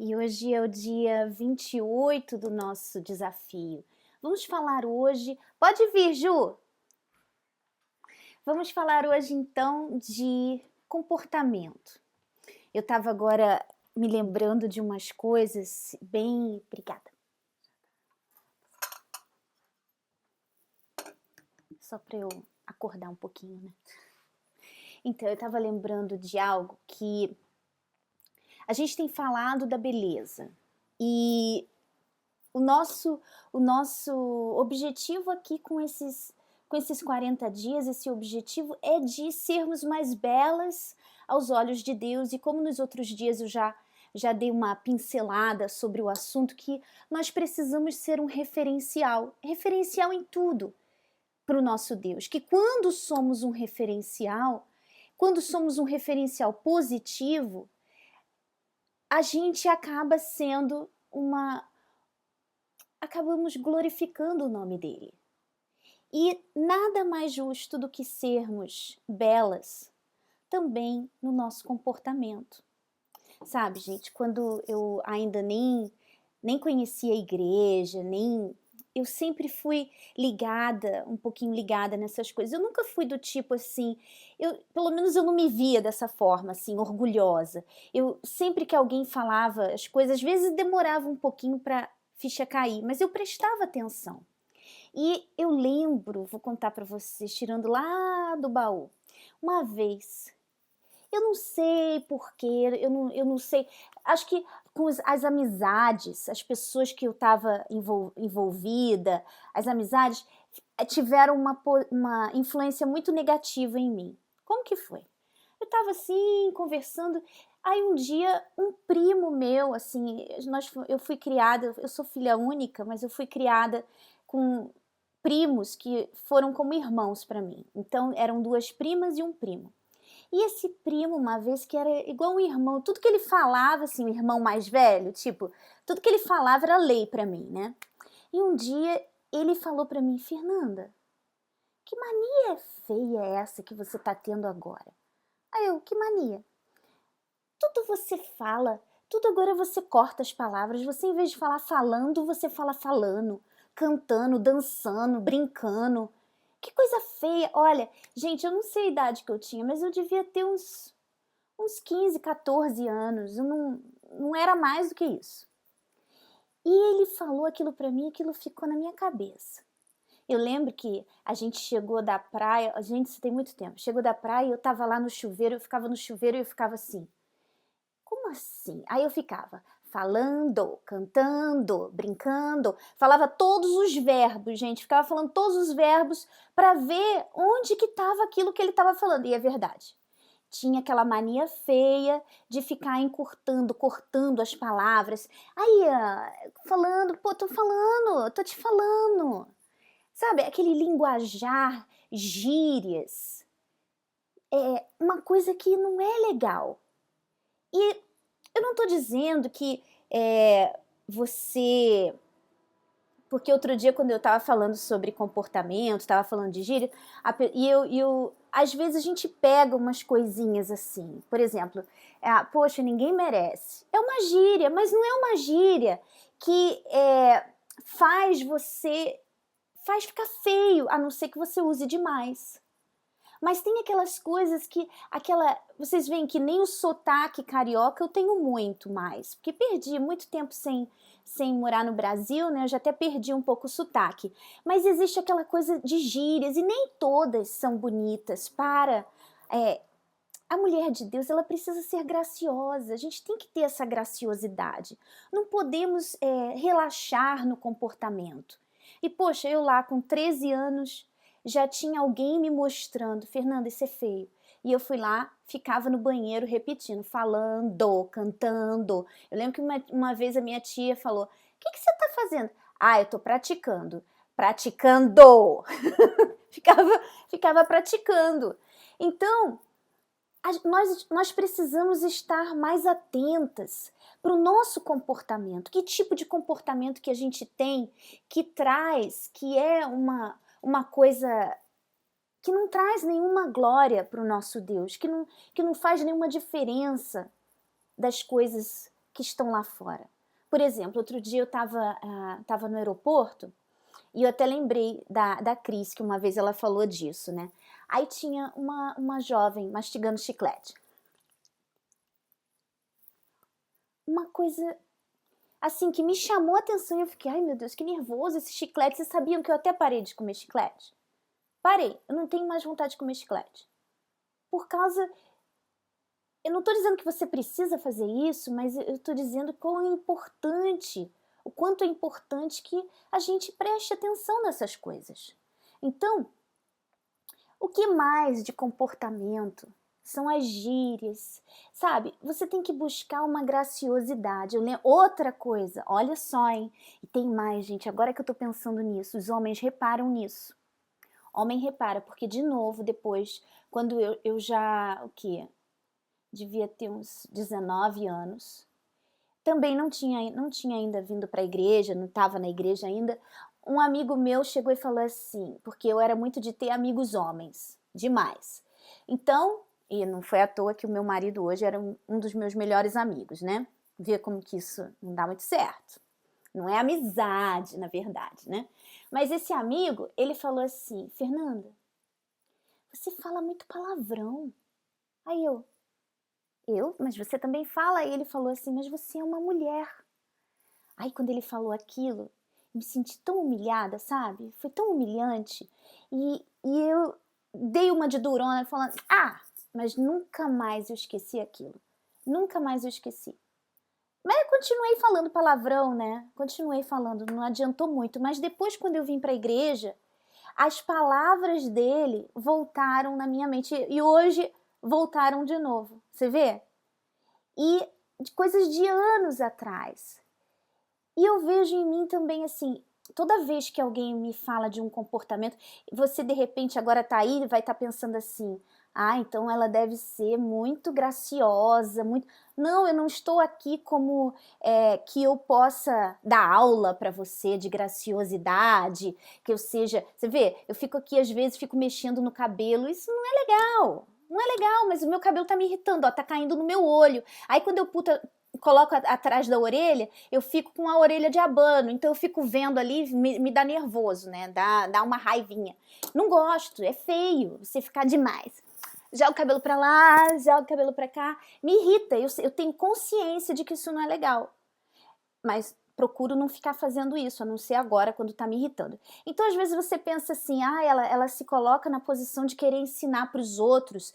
E hoje é o dia 28 do nosso desafio. Vamos falar hoje. Pode vir, Ju! Vamos falar hoje então de comportamento. Eu estava agora me lembrando de umas coisas bem. Obrigada. Só para eu acordar um pouquinho, né? Então, eu estava lembrando de algo que a gente tem falado da beleza. E o nosso objetivo aqui com esses 40 dias, esse objetivo é de sermos mais belas aos olhos de Deus. E como nos outros dias eu já dei uma pincelada sobre o assunto, que nós precisamos ser um referencial em tudo para o nosso Deus. Que quando somos um referencial positivo, a gente acabamos glorificando o nome dele. E nada mais justo do que sermos belas também no nosso comportamento. Sabe, gente, quando eu ainda nem conhecia a igreja, eu sempre fui um pouquinho ligada nessas coisas. Eu nunca fui do tipo assim, pelo menos eu não me via dessa forma, assim, orgulhosa. Eu sempre que alguém falava as coisas, às vezes demorava um pouquinho para ficha cair, mas eu prestava atenção. E eu lembro, vou contar para vocês, tirando lá do baú, uma vez, eu não sei porquê, eu não sei, acho que com as amizades, as pessoas que eu estava envolvida, as amizades tiveram uma influência muito negativa em mim. Como que foi? Eu estava assim, conversando, aí um dia um primo meu, assim, eu fui criada, eu sou filha única, mas eu fui criada com primos que foram como irmãos para mim. Então eram 2 primas e um primo. E esse primo, uma vez, que era igual um irmão, tudo que ele falava, assim, o irmão mais velho, tipo, tudo que ele falava era lei pra mim, né? E um dia ele falou pra mim: Fernanda, que mania feia é essa que você tá tendo agora? Aí eu: que mania? Tudo você fala, tudo agora você corta as palavras, você em vez de falar falando, você fala falando, cantando, dançando, brincando. Que coisa feia. Olha, gente, eu não sei a idade que eu tinha, mas eu devia ter uns 15, 14 anos. Eu não era mais do que isso. E ele falou aquilo pra mim, aquilo ficou na minha cabeça. Eu lembro que a gente chegou da praia, isso tem muito tempo, chegou da praia e eu tava lá no chuveiro, eu ficava no chuveiro e eu ficava assim, como assim? Aí eu ficava falando, cantando, brincando, falava todos os verbos, gente, ficava falando todos os verbos para ver onde que estava aquilo que ele estava falando, e é verdade. Tinha aquela mania feia de ficar encurtando, cortando as palavras. Aí, falando, pô, tô te falando. Sabe, aquele linguajar, gírias. É uma coisa que não é legal. E eu não tô dizendo que você... Porque outro dia, quando eu tava falando sobre comportamento, tava falando de gíria, às vezes a gente pega umas coisinhas assim. Por exemplo, poxa, ninguém merece. É uma gíria, mas não é uma gíria que faz ficar feio, a não ser que você use demais. Mas tem aquelas coisas vocês veem que nem o sotaque carioca eu tenho muito mais, porque perdi muito tempo sem morar no Brasil, né? Eu já até perdi um pouco o sotaque. Mas existe aquela coisa de gírias, e nem todas são bonitas a mulher de Deus, ela precisa ser graciosa, a gente tem que ter essa graciosidade. Não podemos relaxar no comportamento. E poxa, eu lá com 13 anos já tinha alguém me mostrando, Fernanda, isso é feio. E eu fui lá, ficava no banheiro repetindo, falando, cantando. Eu lembro que uma vez a minha tia falou, o que você tá fazendo? Eu tô praticando. Praticando! ficava praticando. Então, nós precisamos estar mais atentas para o nosso comportamento. Que tipo de comportamento que a gente tem que é uma coisa que não traz nenhuma glória para o nosso Deus, que não faz nenhuma diferença das coisas que estão lá fora. Por exemplo, outro dia eu estava no aeroporto e eu até lembrei da Cris, que uma vez ela falou disso, né? Aí tinha uma jovem mastigando chiclete. Uma coisa assim que me chamou a atenção e eu fiquei, ai meu Deus, que nervoso esse chiclete. Vocês sabiam que eu até parei de comer chiclete? Parei, eu não tenho mais vontade de comer chiclete. Por causa... Eu não estou dizendo que você precisa fazer isso, mas eu estou dizendo quão é importante, o quanto é importante que a gente preste atenção nessas coisas. Então, o que mais de comportamento são as gírias, sabe? Você tem que buscar uma graciosidade. Outra coisa, olha só, hein? E tem mais, gente, agora que eu estou pensando nisso, os homens reparam nisso. Homem repara, porque de novo, depois, quando eu já, o quê? Devia ter uns 19 anos. Também não tinha ainda vindo para a igreja, não estava na igreja ainda. Um amigo meu chegou e falou assim, porque eu era muito de ter amigos homens, demais. Então, e não foi à toa que o meu marido hoje era um dos meus melhores amigos, né? Vê como que isso não dá muito certo. Não é amizade, na verdade, né? Mas esse amigo, ele falou assim, Fernanda, você fala muito palavrão. Aí mas você também fala? Aí ele falou assim, mas você é uma mulher. Aí quando ele falou aquilo, eu me senti tão humilhada, sabe? Foi tão humilhante. E eu dei uma de durona falando, mas nunca mais eu esqueci aquilo. Nunca mais eu esqueci. Mas eu continuei falando palavrão, né? Continuei falando, não adiantou muito. Mas depois, quando eu vim para a igreja, as palavras dele voltaram na minha mente. E hoje voltaram de novo. Você vê? E de coisas de anos atrás. E eu vejo em mim também assim, toda vez que alguém me fala de um comportamento, você de repente agora tá aí e vai estar pensando assim, então ela deve ser muito graciosa, muito... Não, eu não estou aqui como que eu possa dar aula para você de graciosidade, que eu seja... Você vê, eu fico aqui às vezes, fico mexendo no cabelo, isso não é legal. Não é legal, mas o meu cabelo tá me irritando, ó, tá caindo no meu olho. Aí quando eu coloco atrás da orelha, eu fico com a orelha de abano, então eu fico vendo ali, me dá nervoso, né? Dá uma raivinha. Não gosto, é feio você ficar demais. Joga o cabelo pra lá, joga o cabelo pra cá. Me irrita, eu tenho consciência de que isso não é legal. Mas procuro não ficar fazendo isso, a não ser agora, quando tá me irritando. Então, às vezes você pensa assim, ela se coloca na posição de querer ensinar pros outros.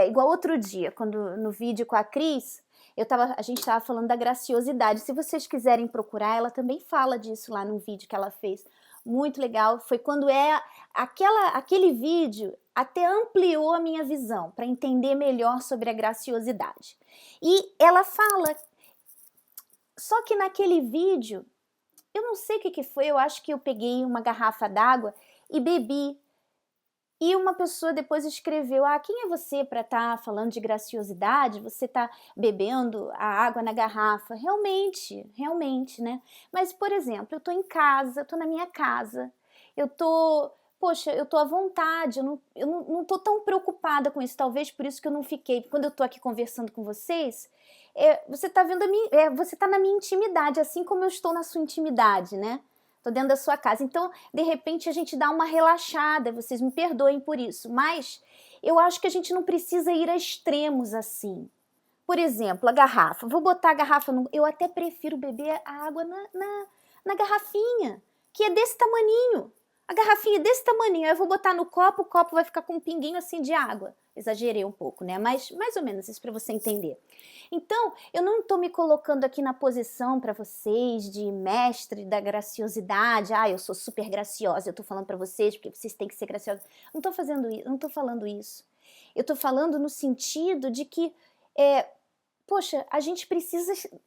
Igual outro dia, quando no vídeo com a Cris, a gente estava falando da graciosidade. Se vocês quiserem procurar, ela também fala disso lá no vídeo que ela fez. Muito legal. Foi quando aquele vídeo até ampliou a minha visão para entender melhor sobre a graciosidade. E ela fala, só que naquele vídeo, eu não sei o que foi, eu acho que eu peguei uma garrafa d'água e bebi. E uma pessoa depois escreveu, quem é você para estar falando de graciosidade? Você está bebendo a água na garrafa. Realmente, né? Mas, por exemplo, eu estou em casa, estou na minha casa, eu estou à vontade, eu não estou tão preocupada com isso, talvez por isso que eu não fiquei. Quando eu estou aqui conversando com vocês, você está vendo você está na minha intimidade, assim como eu estou na sua intimidade, né? Tô dentro da sua casa. Então, de repente, a gente dá uma relaxada, vocês me perdoem por isso, mas eu acho que a gente não precisa ir a extremos assim. Por exemplo, a garrafa. Vou botar a garrafa eu até prefiro beber a água na garrafinha, que é desse tamaninho. A garrafinha é desse tamaninho, aí eu vou botar no copo, o copo vai ficar com um pinguinho assim de água. Exagerei um pouco, né? Mas mais ou menos isso para você entender. Então, eu não estou me colocando aqui na posição para vocês de mestre da graciosidade. Eu sou super graciosa, eu estou falando para vocês porque vocês têm que ser graciosos. Não estou fazendo isso, não estou falando isso. Eu estou falando no sentido de que a gente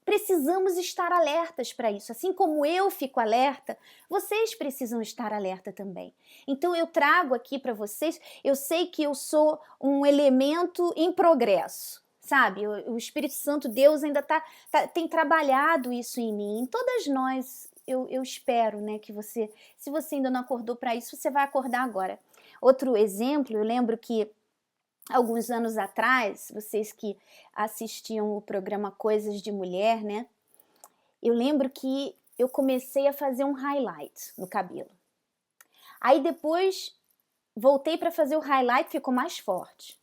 precisamos estar alertas para isso. Assim como eu fico alerta, vocês precisam estar alerta também. Então eu trago aqui para vocês, eu sei que eu sou um elemento em progresso, sabe? O Espírito Santo, Deus ainda tem trabalhado isso em mim, em todas nós. Eu espero, né, que se você ainda não acordou para isso, você vai acordar agora. Outro exemplo, eu lembro que alguns anos atrás, vocês que assistiam o programa Coisas de Mulher, né? Eu lembro que eu comecei a fazer um highlight no cabelo. Aí depois voltei para fazer o highlight, ficou mais forte.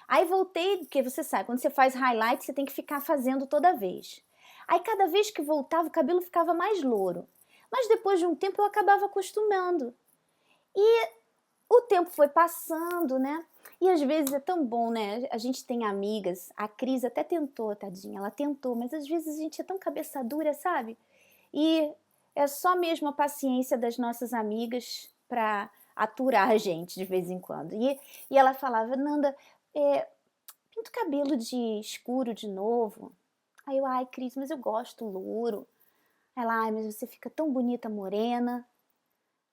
Aí voltei, porque você sabe, quando você faz highlight, você tem que ficar fazendo toda vez. Aí cada vez que voltava, o cabelo ficava mais louro. Mas depois de um tempo eu acabava acostumando. E o tempo foi passando, né? E às vezes é tão bom, né? A gente tem amigas, a Cris até tentou, tadinha, ela tentou, mas às vezes a gente é tão cabeça dura, sabe? E é só mesmo a paciência das nossas amigas para aturar a gente de vez em quando. E ela falava, Nanda, pinta o cabelo de escuro de novo. Aí eu, ai, Cris, mas eu gosto louro. Ela, ai, mas você fica tão bonita morena.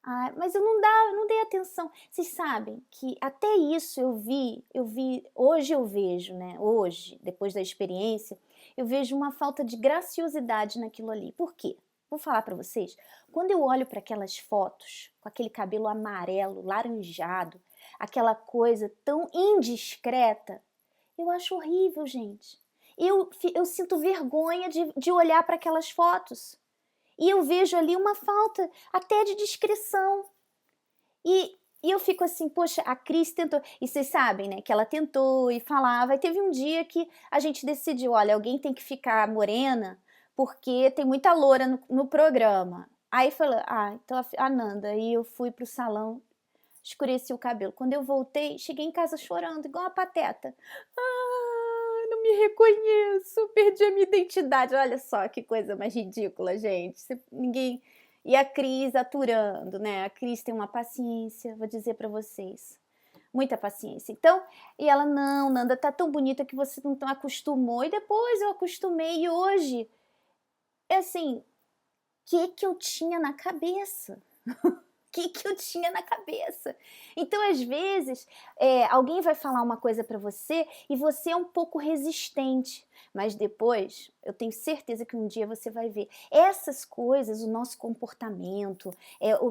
Ai, mas eu não dei atenção. Vocês sabem que até isso hoje eu vejo, né? Hoje, depois da experiência, eu vejo uma falta de graciosidade naquilo ali. Por quê? Vou falar para vocês. Quando eu olho para aquelas fotos com aquele cabelo amarelo, laranjado, aquela coisa tão indiscreta, eu acho horrível, gente. Eu sinto vergonha de olhar para aquelas fotos. E eu vejo ali uma falta até de discrição. E eu fico assim, poxa, a Cris tentou. E vocês sabem, né, que ela tentou e falava. E teve um dia que a gente decidiu, olha, alguém tem que ficar morena porque tem muita loura no programa. Aí falou, então a Nanda. E eu fui pro salão, escureci o cabelo. Quando eu voltei, cheguei em casa chorando, igual uma pateta. Não me reconheço, perdi a minha identidade. Olha só que coisa mais ridícula, gente. Ninguém... E a Cris aturando, né? A Cris tem uma paciência, vou dizer pra vocês. Muita paciência. Então, e ela, não, Nanda, tá tão bonita que você não acostumou. E depois eu acostumei e hoje, é assim, o que eu tinha na cabeça? Que eu tinha na cabeça. Então, às vezes, alguém vai falar uma coisa para você e você é um pouco resistente, mas depois, eu tenho certeza que um dia você vai ver. Essas coisas, o nosso comportamento,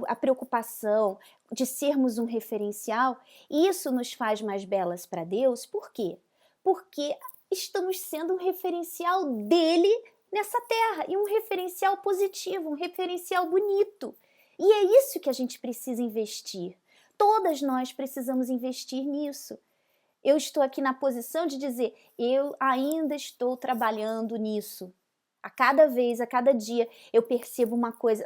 a preocupação de sermos um referencial, isso nos faz mais belas para Deus. Por quê? Porque estamos sendo um referencial dele nessa terra, e um referencial positivo, um referencial bonito. E é isso que a gente precisa investir. Todas nós precisamos investir nisso. Eu estou aqui na posição de dizer, eu ainda estou trabalhando nisso. A cada vez, a cada dia, eu percebo uma coisa,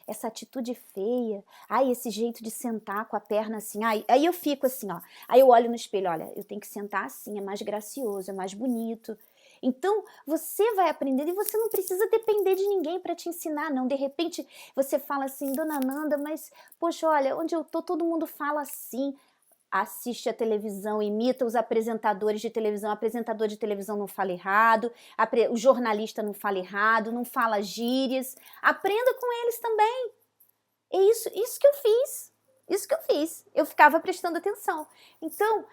essa atitude feia, esse jeito de sentar com a perna assim, aí eu fico assim, ó, aí eu olho no espelho, olha, eu tenho que sentar assim, é mais gracioso, é mais bonito. Então, você vai aprendendo e você não precisa depender de ninguém para te ensinar, não. De repente, você fala assim, Dona Nanda, mas, poxa, olha, onde eu tô, todo mundo fala assim. Assiste a televisão, imita os apresentadores de televisão. O apresentador de televisão não fala errado, o jornalista não fala errado, não fala gírias. Aprenda com eles também. É isso que eu fiz. Isso que eu fiz. Eu ficava prestando atenção. Então,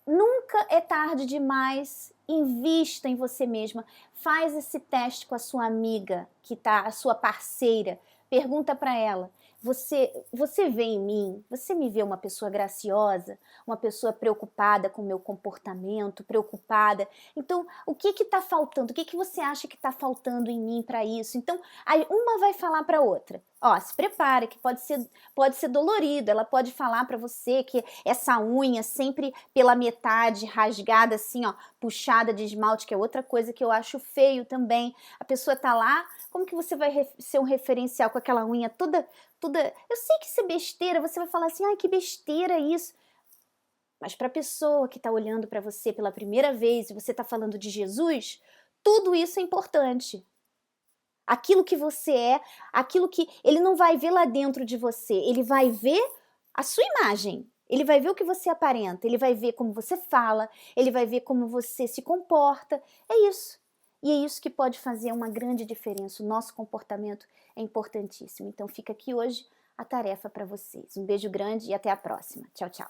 nunca é tarde demais. Invista em você mesma. Faz esse teste com a sua amiga, a sua parceira. Pergunta para ela, você vê em mim, você me vê uma pessoa graciosa, uma pessoa preocupada com o meu comportamento, preocupada. Então, o que está faltando? O que você acha que está faltando em mim para isso? Então, aí uma vai falar para a outra. Ó, se prepare, que pode ser dolorido. Ela pode falar para você que essa unha sempre pela metade, rasgada assim, ó, puxada de esmalte, que é outra coisa que eu acho feio também. A pessoa tá lá, como que você vai ser um referencial com aquela unha toda... Eu sei que isso é besteira, você vai falar assim, ai, que besteira isso. Mas para a pessoa que está olhando para você pela primeira vez e você está falando de Jesus, tudo isso é importante. Aquilo que você é, aquilo que ele não vai ver lá dentro de você, ele vai ver a sua imagem, ele vai ver o que você aparenta, ele vai ver como você fala, ele vai ver como você se comporta, é isso. E é isso que pode fazer uma grande diferença, o nosso comportamento é importantíssimo. Então fica aqui hoje a tarefa para vocês. Um beijo grande e até a próxima. Tchau, tchau.